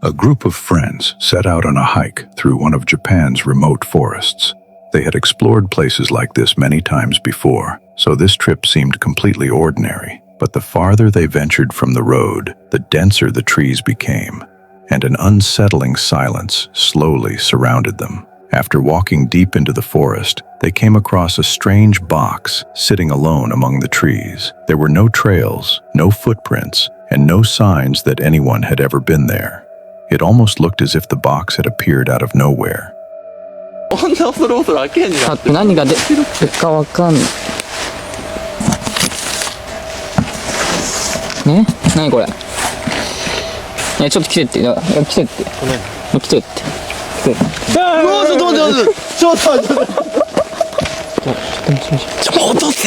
A group of friends set out on a hike through one of Japan's remote forests. They had explored places like this many times before, so this trip seemed completely ordinary. But the farther they ventured from the road, the denser the trees became, and an unsettling silence slowly surrounded them. After walking deep into the forest, they came across a strange box sitting alone among the trees. There were no trails, no footprints, and no signs that anyone had ever been there. It almost looked as if the box had appeared out of nowhere. 何が出るかわかんない。ね？何これ？ちょっと来てって。来てって。来てって。ちょっと待って。ちょっと待って。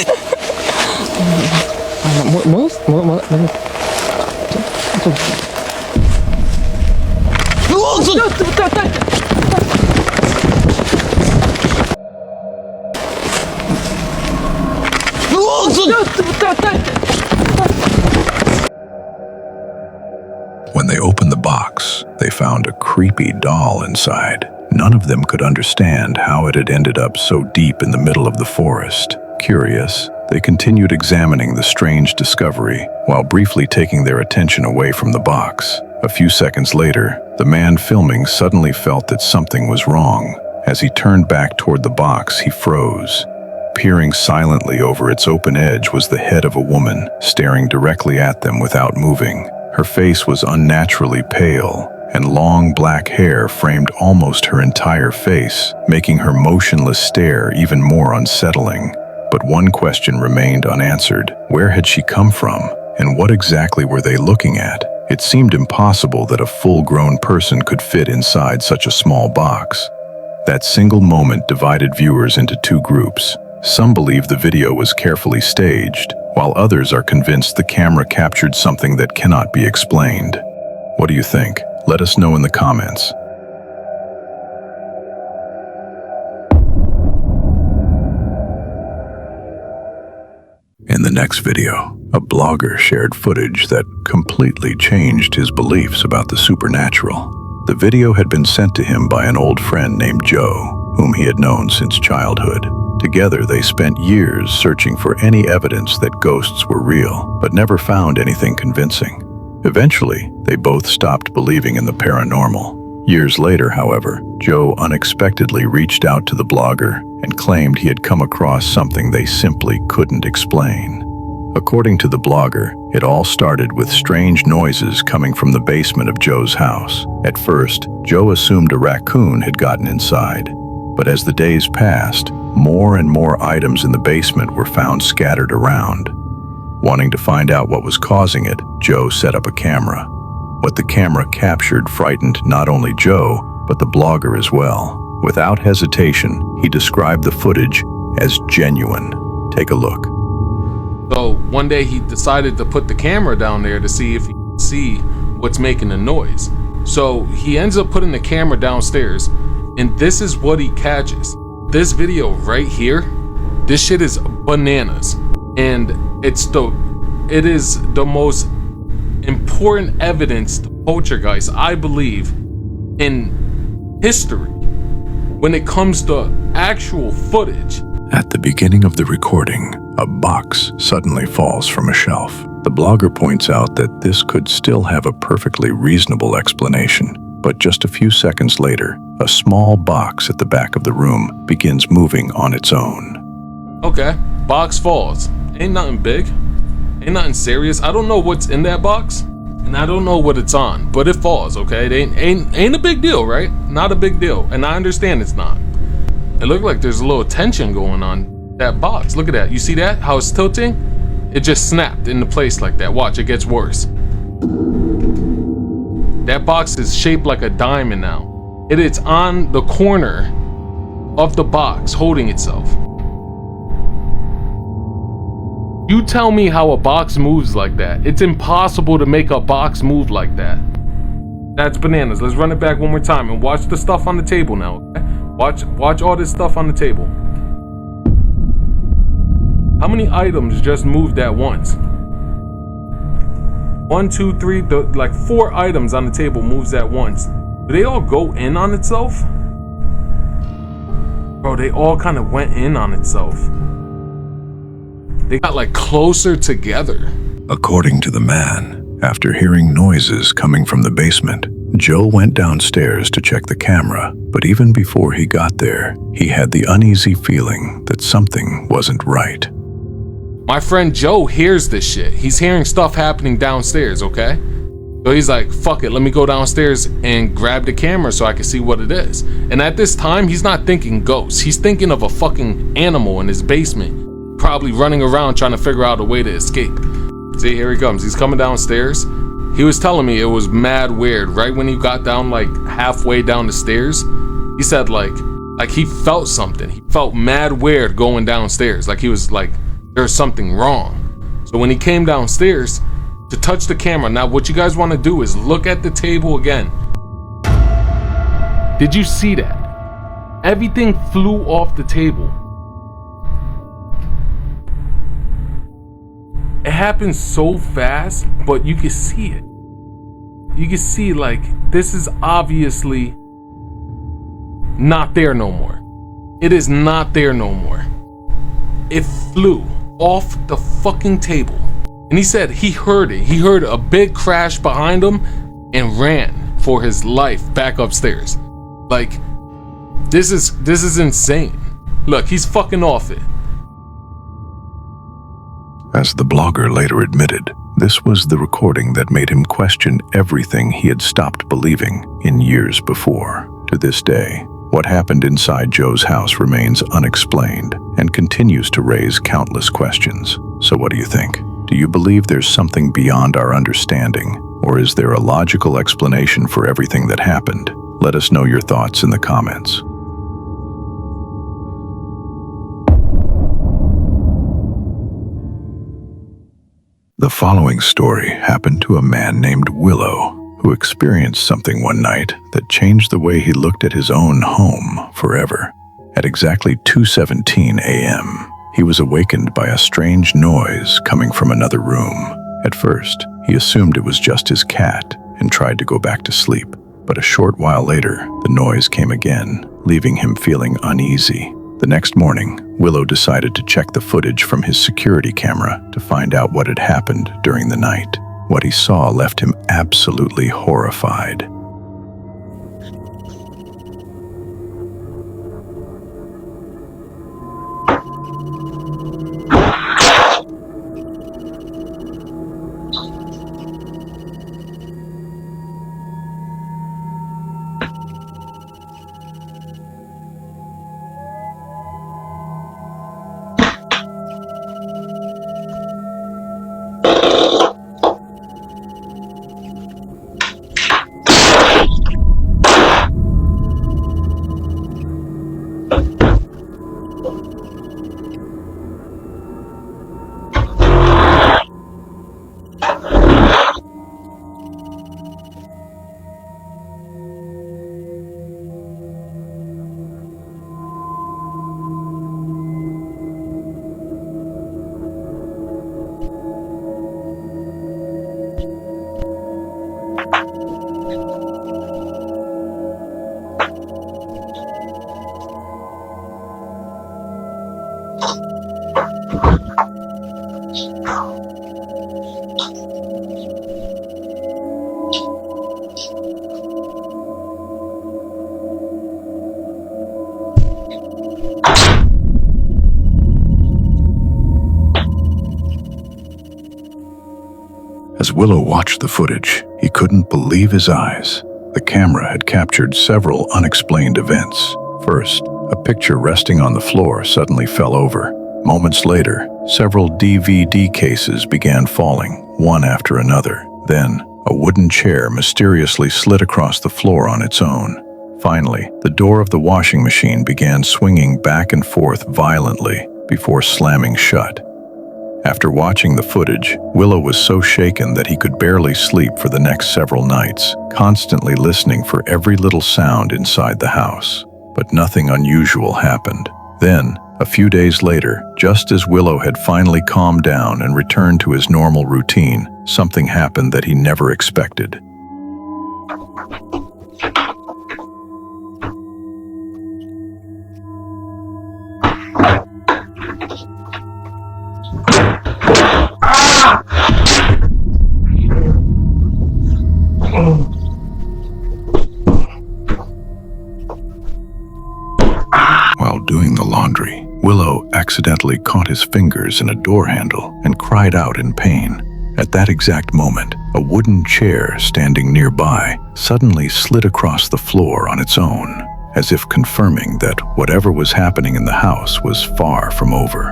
When they opened the box, they found a creepy doll inside. None of them could understand how it had ended up so deep in the middle of the forest. Curious, they continued examining the strange discovery while briefly taking their attention away from the box. A few seconds later, the man filming suddenly felt that something was wrong. As he turned back toward the box, he froze. Peering silently over its open edge was the head of a woman, staring directly at them without moving. Her face was unnaturally pale, and long black hair framed almost her entire face, making her motionless stare even more unsettling. But one question remained unanswered. Where had she come from, and what exactly were they looking at? It seemed impossible that a full-grown person could fit inside such a small box. That single moment divided viewers into two groups. Some believe the video was carefully staged, while others are convinced the camera captured something that cannot be explained. What do you think? Let us know in the comments. In the next video, a blogger shared footage that completely changed his beliefs about the supernatural. The video had been sent to him by an old friend named Joe, whom he had known since childhood. Together, they spent years searching for any evidence that ghosts were real, but never found anything convincing. Eventually, they both stopped believing in the paranormal. Years later, however, Joe unexpectedly reached out to the blogger and claimed he had come across something they simply couldn't explain. According to the blogger, it all started with strange noises coming from the basement of Joe's house. At first, Joe assumed a raccoon had gotten inside. But as the days passed, more and more items in the basement were found scattered around. Wanting to find out what was causing it, Joe set up a camera. What the camera captured frightened not only Joe, but the blogger as well. Without hesitation, he described the footage as genuine. Take a look. So one day he decided to put the camera down there to see if he could see what's making the noise. So he ends up putting the camera downstairs, and this is what he catches. This video right here, this shit is bananas. And it is the most important evidence to poltergeist, I believe, in history when it comes to actual footage. At the beginning of the recording, a box suddenly falls from a shelf. The blogger points out that this could still have a perfectly reasonable explanation, but just a few seconds later, a small box at the back of the room begins moving on its own. Okay, box falls. Ain't nothing big, ain't nothing serious. I don't know what's in that box, and I don't know what it's on, but it falls, okay? It ain't a big deal, right? Not a big deal, and I understand it's not. It looked like there's a little tension going on that box. Look at that, you see that? How it's tilting? It just snapped into place like that. Watch, it gets worse. That box is shaped like a diamond now. It is on the corner of the box, holding itself. You tell me how a box moves like that. It's impossible to make a box move like that. That's bananas. Let's run it back one more time and watch the stuff on the table now, okay? Watch all this stuff on the table. How many items just moved at once? 1, 2, 3, like 4 items on the table moves at once. Do they all go in on itself? Bro, they all kind of went in on itself. They got like closer together. According to the man, after hearing noises coming from the basement, Joe went downstairs to check the camera, but even before he got there, he had the uneasy feeling that something wasn't right. My friend Joe hears this shit. He's hearing stuff happening downstairs, okay? So he's like, fuck it, let me go downstairs and grab the camera so I can see what it is. And at this time, he's not thinking ghosts. He's thinking of a fucking animal in his basement, probably running around trying to figure out a way to escape. See, here he comes. He's coming downstairs. He was telling me it was mad weird. Right when he got down, like halfway down the stairs, he said like he felt something. He felt mad weird going downstairs. Like he was like, there's something wrong. So when he came downstairs to touch the camera, now what you guys want to do is look at the table again. Did you see that? Everything flew off the table. It happened so fast, but you can see it. You can see like this is obviously not there no more. It is not there no more. It flew off the fucking table. And he said he heard it. He heard a big crash behind him and ran for his life back upstairs. Like, this is insane. Look, he's fucking off it. As the blogger later admitted, this was the recording that made him question everything he had stopped believing in years before. To this day, what happened inside Joe's house remains unexplained and continues to raise countless questions. So what do you think? Do you believe there's something beyond our understanding, or is there a logical explanation for everything that happened? Let us know your thoughts in the comments. The following story happened to a man named Willow, who experienced something one night that changed the way he looked at his own home forever. At exactly 2:17 a.m., he was awakened by a strange noise coming from another room. At first, he assumed it was just his cat and tried to go back to sleep. But a short while later, the noise came again, leaving him feeling uneasy. The next morning, Willow decided to check the footage from his security camera to find out what had happened during the night. What he saw left him absolutely horrified. As Willow watched the footage, he couldn't believe his eyes. The camera had captured several unexplained events. First, a picture resting on the floor suddenly fell over. Moments later, several DVD cases began falling, one after another. Then, a wooden chair mysteriously slid across the floor on its own. Finally, the door of the washing machine began swinging back and forth violently before slamming shut. After watching the footage, Willow was so shaken that he could barely sleep for the next several nights, constantly listening for every little sound inside the house. But nothing unusual happened. Then, A few days later, just as Willow had finally calmed down and returned to his normal routine, something happened that he never expected. While doing the laundry, Willow accidentally caught his fingers in a door handle and cried out in pain. At that exact moment, a wooden chair standing nearby suddenly slid across the floor on its own, as if confirming that whatever was happening in the house was far from over.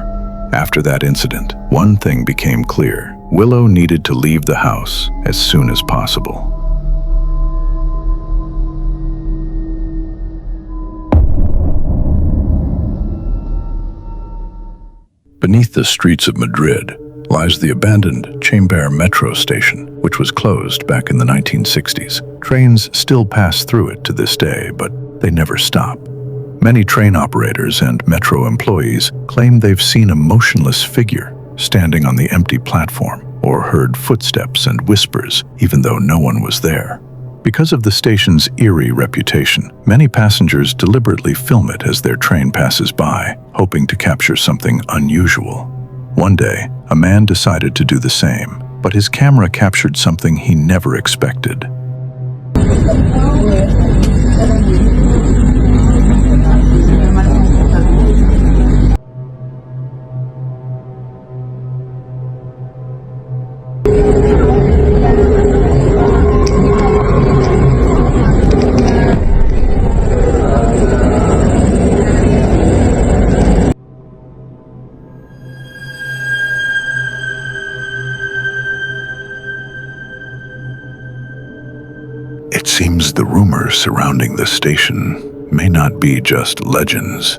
After that incident, one thing became clear. Willow needed to leave the house as soon as possible. Beneath the streets of Madrid lies the abandoned Chamber metro station, which was closed back in the 1960s. Trains still pass through it to this day, but they never stop. Many train operators and metro employees claim they've seen a motionless figure standing on the empty platform, or heard footsteps and whispers, even though no one was there. Because of the station's eerie reputation, many passengers deliberately film it as their train passes by, hoping to capture something unusual. One day, a man decided to do the same, but his camera captured something he never expected. It seems the rumors surrounding the station may not be just legends.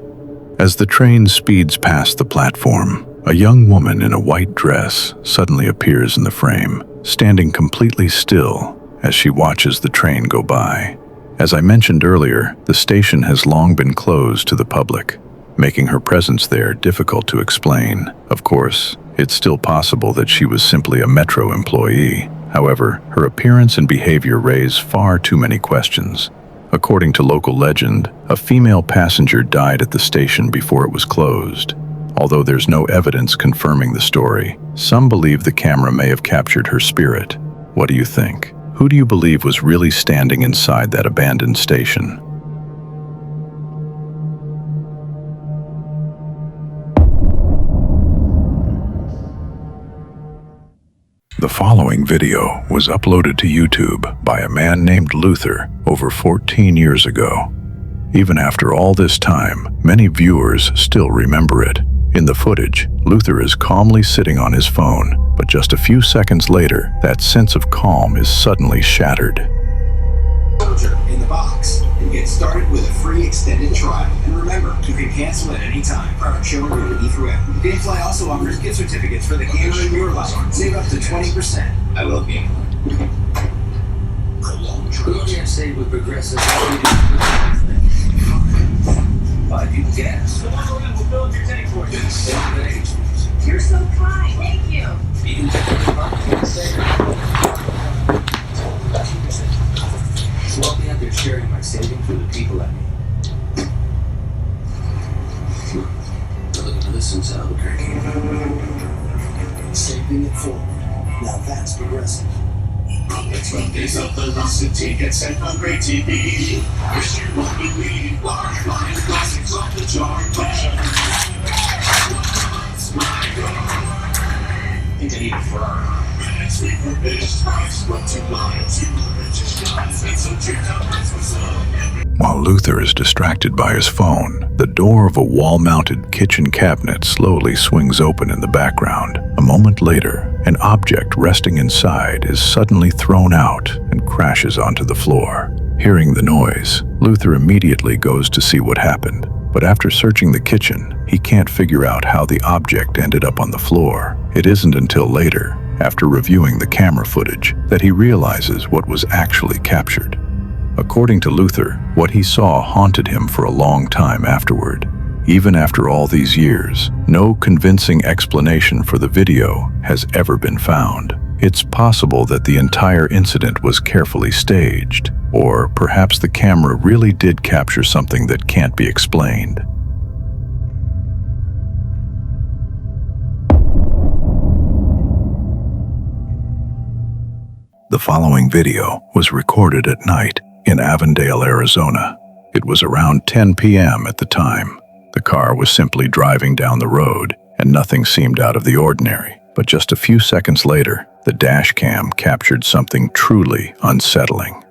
As the train speeds past the platform, a young woman in a white dress suddenly appears in the frame, standing completely still as she watches the train go by. As I mentioned earlier, the station has long been closed to the public, making her presence there difficult to explain. Of course, it's still possible that she was simply a metro employee. However, her appearance and behavior raise far too many questions. According to local legend, a female passenger died at the station before it was closed. Although there's no evidence confirming the story, some believe the camera may have captured her spirit. What do you think? Who do you believe was really standing inside that abandoned station? The following video was uploaded to YouTube by a man named Luther over 14 years ago. Even after all this time, many viewers still remember it. In the footage, Luther is calmly sitting on his phone, but just a few seconds later, that sense of calm is suddenly shattered. In the box and get started with a free extended trial. And remember, you can cancel at any time. Product showing rated E through F. Gamefly also offers gift certificates for the games in your life. Save up to 20%. I love Gamefly. Prolonged drugs. You can't save with Progressive. But you can guess. We'll build your tank for you. You're so kind. Thank you. You can take the department and save. So I'll be out there sharing my savings with the people I meet. Look at this in Albuquerque. Saving it forward. Now that's progressive. It's Mondays of velocity. Get set on great TV. Wish you won't believe. Large line classics off the chart. What's my God? Think I need a firm. While Luther is distracted by his phone, the door of a wall-mounted kitchen cabinet slowly swings open in the background. A moment later, an object resting inside is suddenly thrown out and crashes onto the floor. Hearing the noise, Luther immediately goes to see what happened. But after searching the kitchen, he can't figure out how the object ended up on the floor. It isn't until later, after reviewing the camera footage, that he realizes what was actually captured. According to Luther, what he saw haunted him for a long time afterward. Even after all these years, no convincing explanation for the video has ever been found. It's possible that the entire incident was carefully staged, or perhaps the camera really did capture something that can't be explained. The following video was recorded at night in Avondale, Arizona. It was around 10 p.m. at the time. The car was simply driving down the road, and nothing seemed out of the ordinary. But just a few seconds later, the dash cam captured something truly unsettling.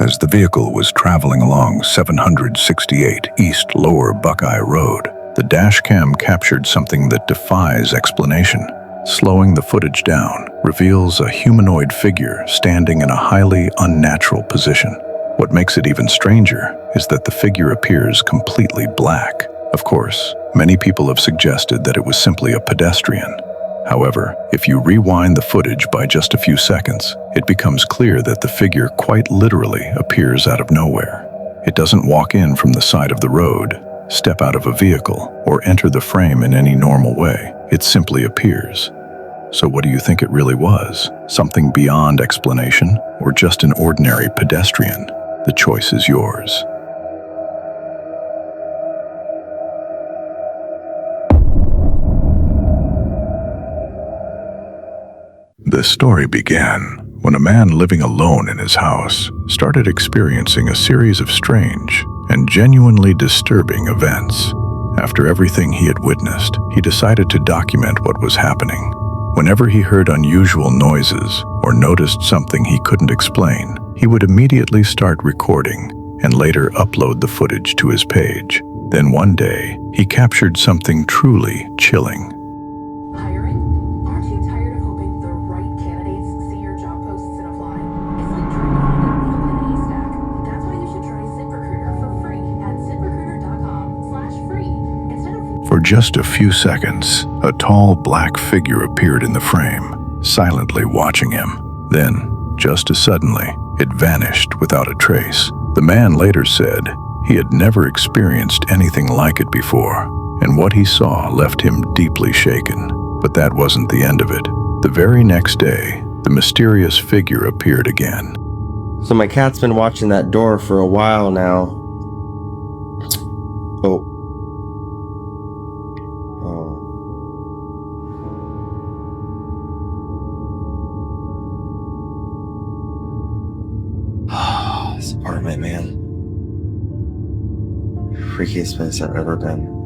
As the vehicle was traveling along 768 East Lower Buckeye Road, the dashcam captured something that defies explanation. Slowing the footage down reveals a humanoid figure standing in a highly unnatural position. What makes it even stranger is that the figure appears completely black. Of course, many people have suggested that it was simply a pedestrian. However, if you rewind the footage by just a few seconds, it becomes clear that the figure quite literally appears out of nowhere. It doesn't walk in from the side of the road, step out of a vehicle, or enter the frame in any normal way. It simply appears. So what do you think it really was? Something beyond explanation, or just an ordinary pedestrian? The choice is yours. The story began when a man living alone in his house started experiencing a series of strange and genuinely disturbing events. After everything he had witnessed, he decided to document what was happening. Whenever he heard unusual noises or noticed something he couldn't explain, he would immediately start recording and later upload the footage to his page. Then one day, he captured something truly chilling. For just a few seconds, a tall black figure appeared in the frame, silently watching him. Then, just as suddenly, it vanished without a trace. The man later said he had never experienced anything like it before, and what he saw left him deeply shaken. But that wasn't the end of it. The very next day, the mysterious figure appeared again. So my cat's been watching that door for a while now. This apartment, man. Freakiest place I've ever been.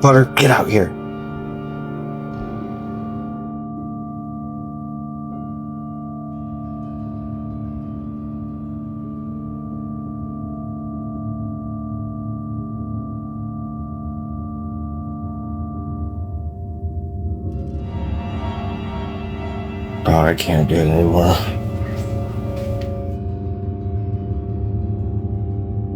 Butter, get out here. Oh, I can't do it anymore.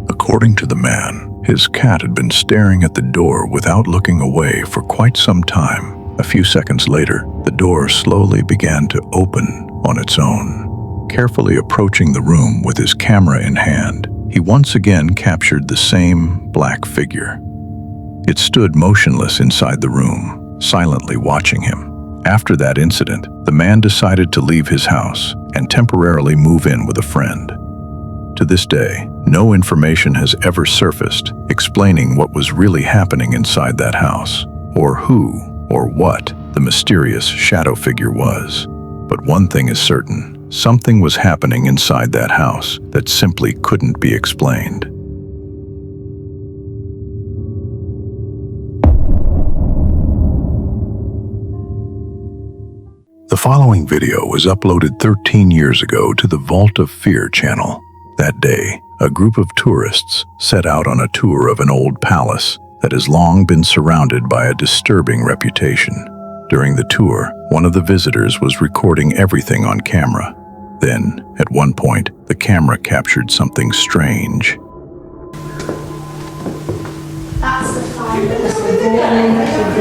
According to the man, his cat had been staring at the door without looking away for quite some time. A few seconds later, the door slowly began to open on its own. Carefully approaching the room with his camera in hand, he once again captured the same black figure. It stood motionless inside the room, silently watching him. After that incident, the man decided to leave his house and temporarily move in with a friend. To this day, no information has ever surfaced explaining what was really happening inside that house, or who or what the mysterious shadow figure was. But one thing is certain, something was happening inside that house that simply couldn't be explained. The following video was uploaded 13 years ago to the Vault of Fear channel. That day, a group of tourists set out on a tour of an old palace that has long been surrounded by a disturbing reputation. During the tour, one of the visitors was recording everything on camera. Then, at one point, the camera captured something strange. That's the fire. There's the gurneys.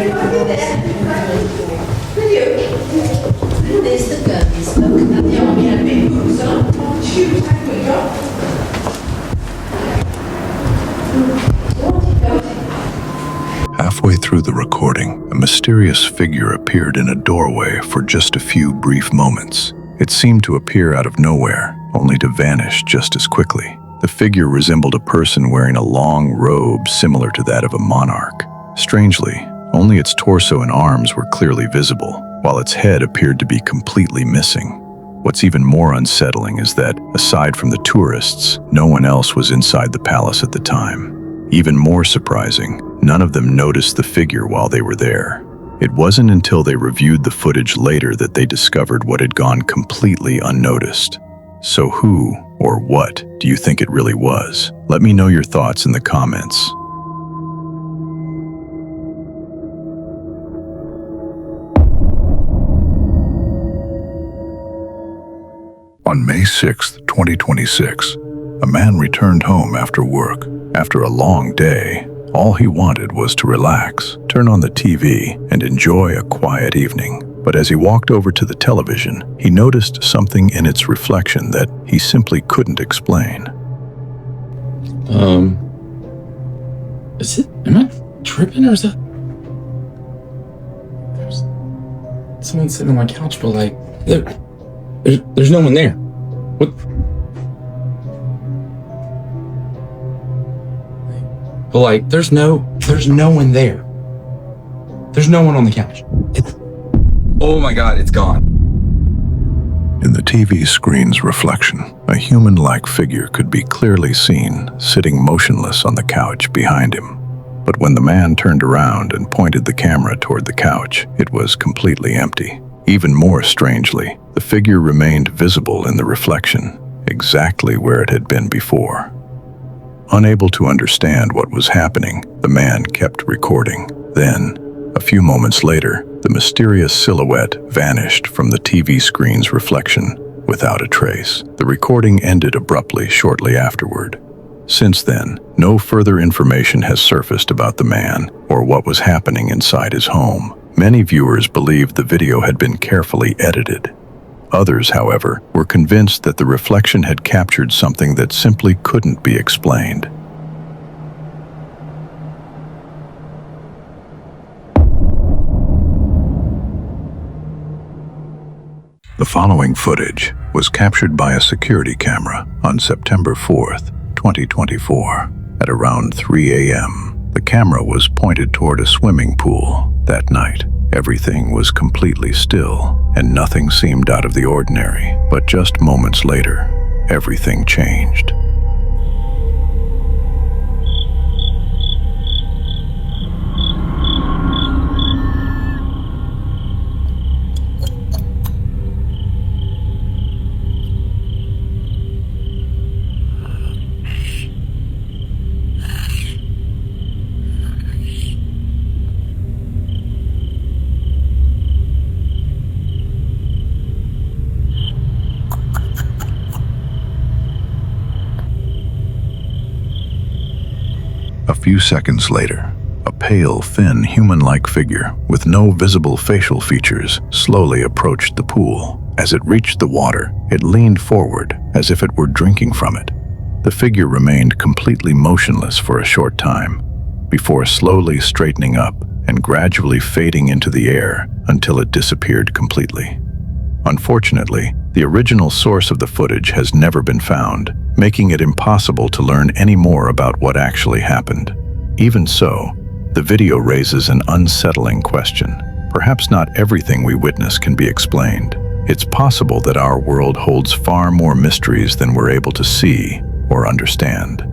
Look at the army had big boots on. Shoot, Halfway through the recording, a mysterious figure appeared in a doorway for just a few brief moments. It seemed to appear out of nowhere, only to vanish just as quickly. The figure resembled a person wearing a long robe similar to that of a monarch. Strangely, only its torso and arms were clearly visible, while its head appeared to be completely missing. What's even more unsettling is that, aside from the tourists, no one else was inside the palace at the time. Even more surprising, none of them noticed the figure while they were there. It wasn't until they reviewed the footage later that they discovered what had gone completely unnoticed. So who, or what, do you think it really was? Let me know your thoughts in the comments. On May 6, 2026, a man returned home after work. After a long day, all he wanted was to relax, turn on the TV, and enjoy a quiet evening. But as he walked over to the television, he noticed something in its reflection that he simply couldn't explain. Am I tripping or is that? There's someone sitting on my couch, but like, there's no one there. What? But like, there's no one there. There's no one on the couch. Oh my God, it's gone. In the TV screen's reflection, a human-like figure could be clearly seen, sitting motionless on the couch behind him. But when the man turned around and pointed the camera toward the couch, it was completely empty. Even more strangely, the figure remained visible in the reflection, exactly where it had been before. Unable to understand what was happening, the man kept recording. Then, a few moments later, the mysterious silhouette vanished from the TV screen's reflection without a trace. The recording ended abruptly shortly afterward. Since then, no further information has surfaced about the man or what was happening inside his home. Many viewers believed the video had been carefully edited. Others, however, were convinced that the reflection had captured something that simply couldn't be explained. The following footage was captured by a security camera on September 4th, 2024. At around 3 a.m., the camera was pointed toward a swimming pool. That night, everything was completely still, and nothing seemed out of the ordinary. But just moments later, everything changed. A few seconds later, a pale, thin, human-like figure with no visible facial features slowly approached the pool. As it reached the water, it leaned forward as if it were drinking from it. The figure remained completely motionless for a short time, before slowly straightening up and gradually fading into the air until it disappeared completely. Unfortunately, the original source of the footage has never been found, making it impossible to learn any more about what actually happened. Even so, the video raises an unsettling question. Perhaps not everything we witness can be explained. It's possible that our world holds far more mysteries than we're able to see or understand.